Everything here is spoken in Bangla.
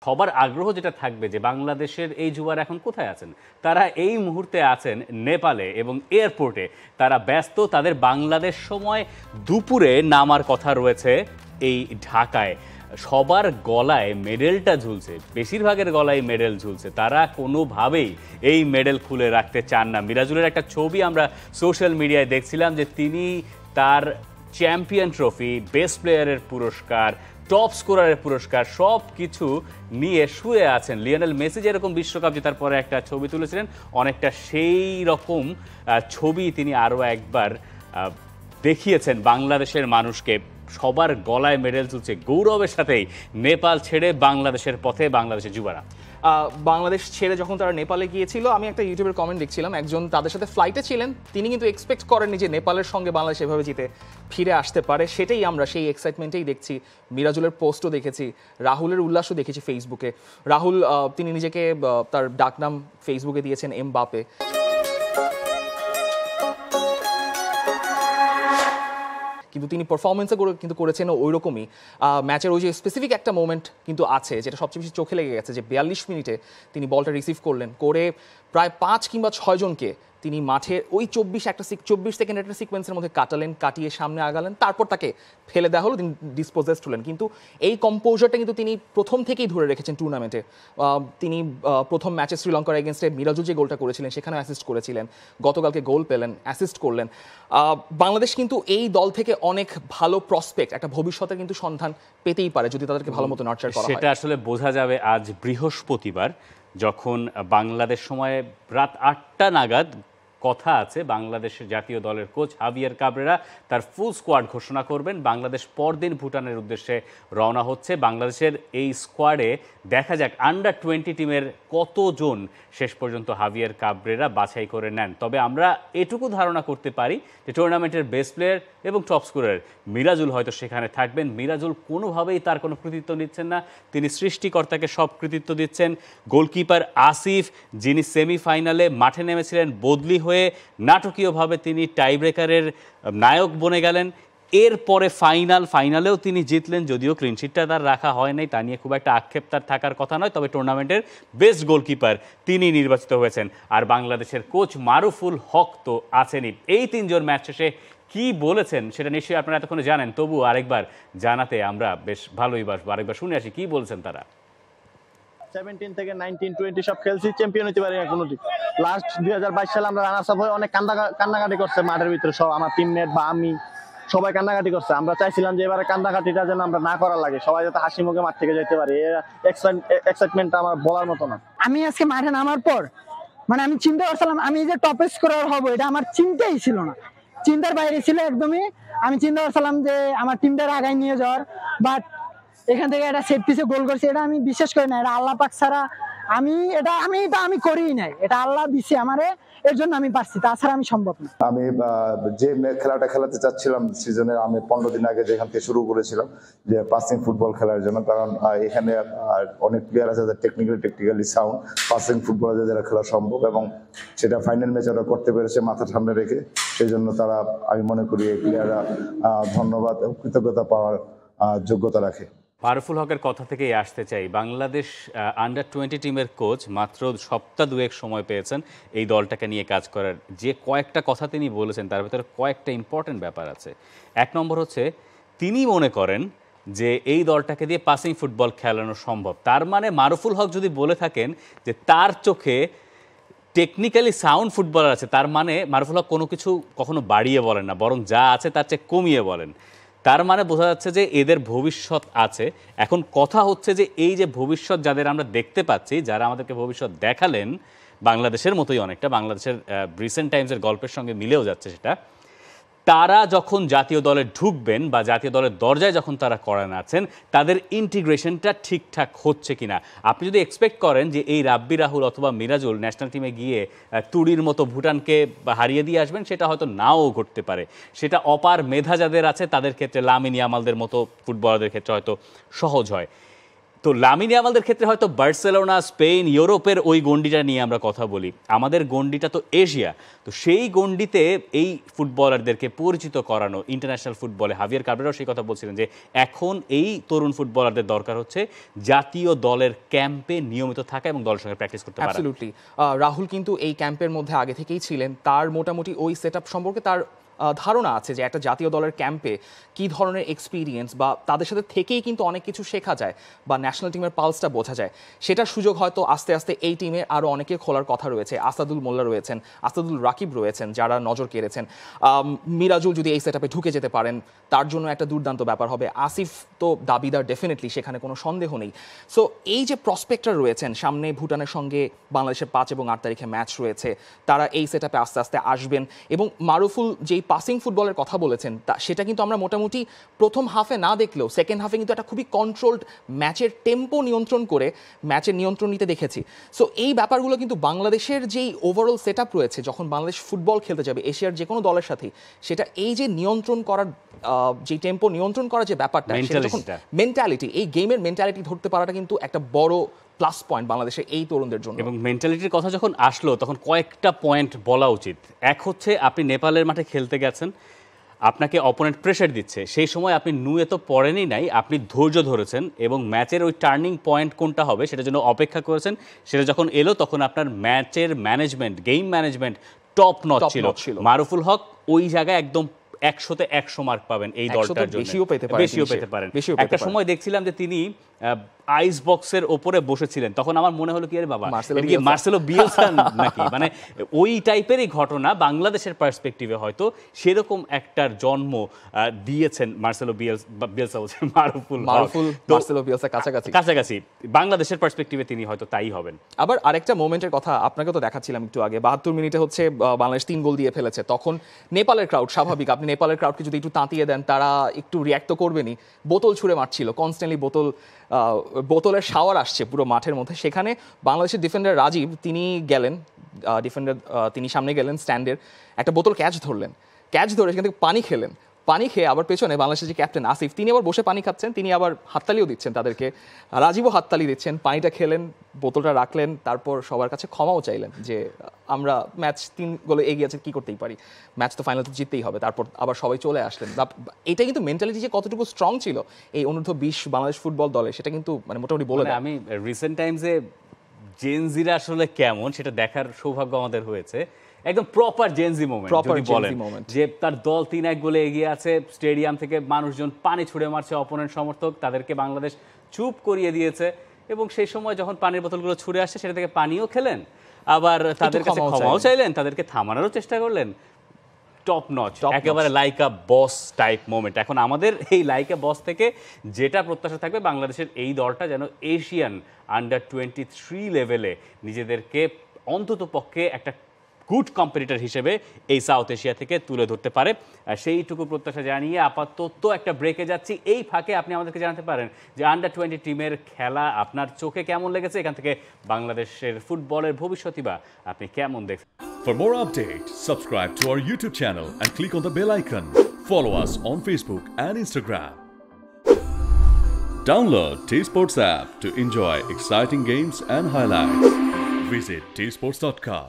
সবার আগ্রহ যেটা থাকবে যে বাংলাদেশের এই যুবারা এখন কোথায় আছেন। তারা এই মুহূর্তে আছেন নেপালে এবং এয়ারপোর্টে তারা ব্যস্ত। তাদের বাংলাদেশ সময় দুপুরে নামার কথা রয়েছে এই ঢাকায়। সবার গলায় মেডেলটা ঝুলছে, বেশিরভাগের গলায় মেডেল ঝুলছে। তারা কোনোভাবেই এই মেডেল খুলে রাখতে চান না। মিরাজুলের একটা ছবি আমরা সোশ্যাল মিডিয়ায় দেখছিলাম যে তিনি তার চ্যাম্পিয়ন ট্রফি, বেস্ট প্লেয়ারের পুরস্কার, টপ স্কোরারের পুরস্কার সব কিছু নিয়ে শুয়ে আছেন। লিওনেল মেসি যেরকম বিশ্বকাপ জেতার পরে একটা ছবি তুলেছিলেন, অনেকটা সেই রকম ছবি তিনি আরও একবার দেখিয়েছেন বাংলাদেশের মানুষকে। সবার গলায় মেডেল ঝুলছে। গৌরবের সাথেই নেপাল ছেড়ে বাংলাদেশের পথে বাংলাদেশের যুবারা। বাংলাদেশ ছেড়ে যখন তারা নেপালে গিয়েছিল, আমি একটা ইউটিউবের কমেন্ট দেখছিলাম, একজন তাদের সাথে ফ্লাইটে ছিলেন, তিনি কিন্তু এক্সপেক্ট করেননি যে নেপালের সঙ্গে বাংলাদেশ এভাবে জিতে ফিরে আসতে পারে। সেটাই আমরা সেই এক্সাইটমেন্টেই দেখছি। মিরাজুলের পোস্টও দেখেছি, রাহুলের উল্লাসও দেখেছি ফেসবুকে। রাহুল তিনি নিজেকে তার ডাকনাম ফেসবুকে দিয়েছেন এমবাপে। কিন্তু তিনি পারফরমেন্সে কিন্তু করেছেন ওই রকমই। ম্যাচের ওই যে স্পেসিফিক একটা মোমেন্ট কিন্তু আছে যেটা সবচেয়ে বেশি চোখে লেগে গেছে, যে 42 মিনিটে তিনি বলটা রিসিভ করলেন, করে প্রায় 5 কিংবা 6 জনকে তিনি মাঠে ওই 24 সেকেন্ড একটা সিকোয়েন্সের মধ্যে কাটালেন, কাটিয়ে সামনে আগালেন, তারপর তাকে ফেলে দেওয়া হলো, তিনি ডিসপোজেসড হলেন। কিন্তু এই কম্পোজারটা কিন্তু তিনি প্রথম থেকেই ধরে রেখেছেন টুর্নামেন্টে। তিনি প্রথম ম্যাচে শ্রীলঙ্কার এগেনস্টে মিরাজু যে গোলটা করেছিলেন সেখানে অ্যাসিস্ট করেছিলেন, গতকালকে গোল পেলেন, অ্যাসিস্ট করলেন। বাংলাদেশ কিন্তু এই দল থেকে অনেক ভালো প্রসপেক্ট, একটা ভবিষ্যতের কিন্তু সন্ধান পেতেই পারে যদি তাদেরকে ভালো মতো নার্চার করা হয়। সেটা আসলে বোঝা যাবে আজ বৃহস্পতিবার, যখন বাংলাদেশ সময়ে রাত 8টা নাগাদ কথা আছে বাংলাদেশের জাতীয় দলের কোচ হাভিয়ার কাবরেরা তার ফুল স্কোয়াড ঘোষণা করবেন। বাংলাদেশ পরদিন ভুটানের উদ্দেশ্যে রওনা হচ্ছে। বাংলাদেশের এই স্কোয়াডে দেখা যাক আন্ডার 20 টিমের কতজন শেষ পর্যন্ত হাভিয়ার কাবরেরা বাছাই করে নেন। তবে আমরা এটুকু ধারণা করতে পারি যে টুর্নামেন্টের বেস্ট প্লেয়ার এবং টপ স্কোরার মিরাজুল হয়তো সেখানে থাকবেন। মিরাজুল কোনোভাবেই তার কোনো কৃতিত্ব নিচ্ছেন না, তিনি সৃষ্টিকর্তাকে সব কৃতিত্ব দিচ্ছেন। গোলকিপার আসিফ, যিনি সেমিফাইনালে মাঠে নেমেছিলেন বদলি হয়ে, নাটকীয়ভাবে তিনি টাইব্রেকারের নায়ক বনে গেলেন। এরপরে ফাইনালেও তিনি জিতলেন, যদিও ক্লিনশিটটা তার রাখা হয় নাই, তা নিয়ে খুব একটা আক্ষেপ তার থাকার কথা নয়। তবে টুর্নামেন্টের বেস্ট গোলকিপার তিনি নির্বাচিত হয়েছেন। আর বাংলাদেশের কোচ মারুফুল হক তো আছেনই। এই 3 জন ম্যাচ শেষে কি বলেছেন সেটা নিশ্চয়ই আপনারা এতক্ষণে জানেন, তবু আরেকবার জানাতে আমরা বেশ ভালোই বাসবো। আরেকবার শুনে আসি কি বলছেন তারা। 17 থেকে 19, 20 সব খেলছি, চ্যাম্পিয়ন হতে পারি না কোনো দিন। লাস্ট 2022 সালে আমরা রানার্স আপ হয়ে অনেক কান্দাকাটি করছে মাঠের ভিতরে, সব আমার টিমমেট বা আমি সবাই কান্দাকাটি করছে। আমরা চাইছিলাম যে এবারে কান্দাকাটিটা যেন আমরা না করা লাগে, সবাই যাতে হাসি মুখে মাঠ থেকে যেতে পারি। এক্সাইটমেন্টটা আমার বলার মতো না। আমি আজকে মাঠে নামার পর মানে আমি চিন্তা করছিলাম আমি যে টপ স্কোরার হব, এটা আমার চিন্তাই ছিল না, চিন্তার বাইরে ছিল একদমই। আমি চিন্তা করছিলাম যে আমার টিমটার আগায় নিয়ে যাওয়ার, বাট এখান থেকে একটা সেট পিসে গোল করছে, এটা আমি বিশ্বাস করি না, এটা আল্লাহ পাক ছাড়া আমি করিই নাই, এটা আল্লাহ দিছে আমারে, এর জন্য আমি পারছি, তাছাড়া আমি সম্ভব না। আমি যে খেলাটা খেলাতে চাচ্ছিলাম সিজনের, আমি 15 দিন আগে যেখান থেকে শুরু করেছিলাম যে পাসিং ফুটবল খেলার জন্য, কারণ এখানে অনেক প্লেয়ার আছে যাদের টেকনিক্যালি সাউন্ড, পাসিং ফুটবল যারা খেলা সম্ভব, এবং সেটা ফাইনাল ম্যাচ ওরা করতে পেরেছে মাথা ঠান্ডা রেখে। সেই জন্য তারা, আমি মনে করি এই প্লেয়াররা ধন্যবাদ এবং কৃতজ্ঞতা পাওয়ার যোগ্যতা রাখে। মারুফুল হকের কথা থেকেই আসতে চাই, বাংলাদেশ আন্ডার 20 টিমের কোচ মাত্র সপ্তাহ 2 সময় পেয়েছেন এই দলটাকে নিয়ে কাজ করার। যে কয়েকটা কথা তিনি বলেছেন তার ভিতরে কয়েকটা ইম্পর্টেন্ট ব্যাপার আছে। 1 নম্বর হচ্ছে তিনি মনে করেন যে এই দলটাকে দিয়ে পাসিং ফুটবল খেলানো সম্ভব। তার মানে মারুফুল হক যদি বলে থাকেন যে তার চোখে টেকনিক্যালি সাউন্ড ফুটবলার আছে, তার মানে মারুফুল হক কোনো কিছু কখনো বাড়িয়ে বলেন না, বরং যা আছে তার চেয়ে কমিয়ে বলেন। তার মানে বোঝা যাচ্ছে যে এদের ভবিষ্যৎ আছে। এখন কথা হচ্ছে যে এই যে ভবিষ্যৎ যাদের আমরা দেখতে পাচ্ছি, যারা আমাদেরকে ভবিষ্যৎ দেখালেন বাংলাদেশের মতোই অনেকটা, বাংলাদেশের রিসেন্ট টাইমসের গল্পের সঙ্গে মিলেও যাচ্ছে সেটা, তারা যখন জাতীয় দলে ঢুকবেন বা জাতীয় দলের দরজায় যখন তারা করেন আছেন, তাদের ইন্টিগ্রেশনটা ঠিকঠাক হচ্ছে কিনা। আপনি যদি এক্সপেক্ট করেন যে এই রাব্বি রাহুল অথবা মিরাজুল ন্যাশনাল টিমে গিয়ে তুড়ির মতো ভুটানকে হারিয়ে দিয়ে আসবেন, সেটা হয়তো নাও ঘটতে পারে। সেটা অপার মেধা যাদের আছে তাদের ক্ষেত্রে, লামিন ইয়ামালদের মতো ফুটবলারদের ক্ষেত্রে হয়তো সহজ হয়। তো লামিন ইয়ামালদের ক্ষেত্রে হয়তো বার্সেলোনা, স্পেন, ইউরোপের ওই গন্ডিটা নিয়ে আমরা কথা বলি, আমাদের গন্ডিটা তো এশিয়া। তো সেই গন্ডিতে এই ফুটবলারদেরকে পরিচিত করানো ইন্টারন্যাশনাল ফুটবলে, হাভিয়ার কাবরেরাও সেই কথা বলছিলেন যে এখন এই তরুণ ফুটবলারদের দরকার হচ্ছে জাতীয় দলের ক্যাম্পে নিয়মিত থাকা এবং দলের সঙ্গে প্র্যাকটিস করতে পারা। অ্যাবসলিউটলি। রাহুল কিন্তু এই ক্যাম্পের মধ্যে আগে থেকেই ছিলেন, তার মোটামুটি ওই সেটআপ সম্পর্কে তার ধারণা আছে যে একটা জাতীয় দলের ক্যাম্পে কী ধরনের এক্সপিরিয়েন্স বা তাদের সাথে থেকেই কিন্তু অনেক কিছু শেখা যায় বা ন্যাশনাল টিমের পালসটা বোঝা যায়। সেটার সুযোগ হয়তো আস্তে আস্তে এই টিমে আরও অনেকে খোলার কথা রয়েছে। আসাদুল মোল্লা রয়েছেন, আসাদুল রাকিব রয়েছেন যারা নজর কেড়েছেন। মিরাজুল যদি এই সেটআপে ঢুকে যেতে পারেন তার জন্য একটা দুর্দান্ত ব্যাপার হবে। আসিফ তো দাবিদার ডেফিনেটলি, সেখানে কোনো সন্দেহ নেই। সো এই যে প্রসপেক্টর রয়েছেন, সামনে ভুটানের সঙ্গে বাংলাদেশের 5 এবং 8 তারিখে ম্যাচ রয়েছে, তারা এই সেটআপে আস্তে আস্তে আসবেন। এবং মারুফুল যেই পাসিং ফুটবলের কথা বলেছেন সেটা কিন্তু আমরা মোটামুটি প্রথম হাফে না দেখলেও সেকেন্ড হাফে কিন্তু একটা খুবই কন্ট্রোলড ম্যাচের টেম্পো নিয়ন্ত্রণ করে ম্যাচের নিয়ন্ত্রণ নিতে দেখেছি। সো এই ব্যাপারগুলো কিন্তু বাংলাদেশের যেই ওভারঅল সেটআপ রয়েছে, যখন বাংলাদেশ ফুটবল খেলতে যাবে এশিয়ার যে কোনো দলের সাথেই, সেটা এই যে নিয়ন্ত্রণ করার যে টেম্পো নিয়ন্ত্রণ করার যে ব্যাপারটা, মেন্টালিটি, এই গেমের মেন্টালিটি ধরতে পারাটা কিন্তু একটা বড় প্লাস পয়েন্ট বাংলাদেশের এই তরুণদের জন্য। এবং মেন্টালিটির কথা যখন আসলো তখন কয়েকটা পয়েন্ট বলা উচিত। এক হচ্ছে আপনি নেপালের মাঠে খেলতে গেছেন, আপনাকে অপোনেন্ট প্রেশার দিচ্ছে, সেই সময় আপনি নুয়ে তো পড়েনই নাই, আপনি ধৈর্য ধরেছেন এবং ম্যাচের ওই টার্নিং পয়েন্ট কোনটা হবে সেটার জন্য অপেক্ষা করেছেন। সেটা যখন এলো তখন আপনার ম্যাচের management, game management top notch ছিল। মারুফুল হক ওই জায়গায় একদম 100-তে 100 মার্ক পাবেন এই দলটার জন্য, বেশিও পেতে পারেন। একটা সময় দেখছিলাম যে তিনি আইস বক্সের ওপরে বসেছিলেন, তখন আমার মনে হলো কি আরে বাবা মার্সেলো বিয়েলসা নাকি, মানে ওই টাইপেরই ঘটনা বাংলাদেশের পার্সপেক্টিভে হয়তো সেরকম একটার জন্ম দিয়েছেন মার্সেলো বিয়েলসা, বলছেন মারুফুল মার্সেলো বিয়েলসা কাছাকাছি বাংলাদেশের পার্সপেক্টিভে তিনি হয়তো তাই হবেন। আবার আরেকটা মোমেন্টের কথা আপনাকে তো দেখাচ্ছিলাম একটু আগে, 72 মিনিটে হচ্ছে বাংলাদেশ 3 গোল দিয়ে ফেলেছে, তখন নেপালের ক্রাউড, স্বাভাবিক আপনি নেপালের ক্রাউডকে যদি একটু তাঁতিয়ে দেন তারা একটু রিয়াক্ট তো করবেনই, বোতল ছুঁড়ে মারছিল কনস্ট্যান্টলি, বোতলের শাওয়ার আসছে পুরো মাঠের মধ্যে। সেখানে বাংলাদেশের ডিফেন্ডার রাজীব তিনি গেলেন, তিনি সামনে গেলেন স্ট্যান্ডের, একটা বোতল ক্যাচ ধরলেন, ক্যাচ ধরে সেখান থেকে পানি খেলেন, পানি খেয়ে আবার পেছনে বাংলাদেশের যে ক্যাপ্টেন আসিফ তিনি আবার বসে পানি খাচ্ছেন, তিনি আবার হাততালিও দিচ্ছেন তাদেরকে, রাজীবও হাততালি দিচ্ছেন, পানিটা খেলেন, বোতলটা রাখলেন, তারপর সবার কাছে ক্ষমাও চাইলেন যে আমরা ম্যাচ 3 গোলে এগিয়ে আছি, কি করতেই পারি, ম্যাচ তো ফাইনাল তো জিততেই হবে। তারপর আবার সবাই চলে আসলেন। এটা কিন্তু মেন্টালিটি যে কতটুকু স্ট্রং ছিল এই অনূর্ধ্ব 20 বাংলাদেশ ফুটবল দলে, সেটা কিন্তু মানে মোটামুটি বলে আমি রিসেন্ট টাইমসে জেনজিরা আসলে কেমন সেটা দেখার সৌভাগ্য আমাদের হয়েছে। একদম প্রপার জেনজি মোমেন্ট যদি বলেন, যে তার দল 3-1 গোলে এগিয়ে আছে, স্টেডিয়াম থেকে মানুষজন পানি ছুড়ে মারছে, অপোনেন্ট সমর্থক, তাদেরকে বাংলাদেশ চুপ করিয়ে দিয়েছে এবং সেই সময় যখন পানির বোতলগুলো ছুড়ে আসছে সেটা থেকে পানিও খেলেন, আবার তাদের কাছে ক্ষমাও চাইলেন, তাদেরকে থামানোরও চেষ্টা করলেন। টপ নচ, একেবারে লাইক আ বস টাইপ মোমেন্ট। এখন আমাদের এই লাইক আ বস থেকে যেটা প্রত্যাশা থাকবে বাংলাদেশের এই দলটা যেন এশিয়ান আন্ডার-23 লেভেলে নিজেদেরকে অন্তত পক্ষে একটা গুড কম্পিটিটর হিসেবে এই সাউথ এশিয়া থেকে তুলে ধরতে পারে, সেইটুকু প্রত্যাশা জানিয়ে আপাতত একটা ব্রেকে যাচ্ছি। এই ফাঁকে আপনি আমাদেরকে জানাতে পারেন যে আন্ডার-20 টিমের খেলা আপনার চোখে কেমন লেগেছে, এখান থেকে বাংলাদেশের ফুটবলের ভবিষ্যৎই বা আপনি কেমন দেখছেন। For more updates, subscribe to our YouTube channel and click on the bell icon. Follow us on Facebook and Instagram. Download T-Sports app to enjoy exciting games and highlights. Visit tsports.com.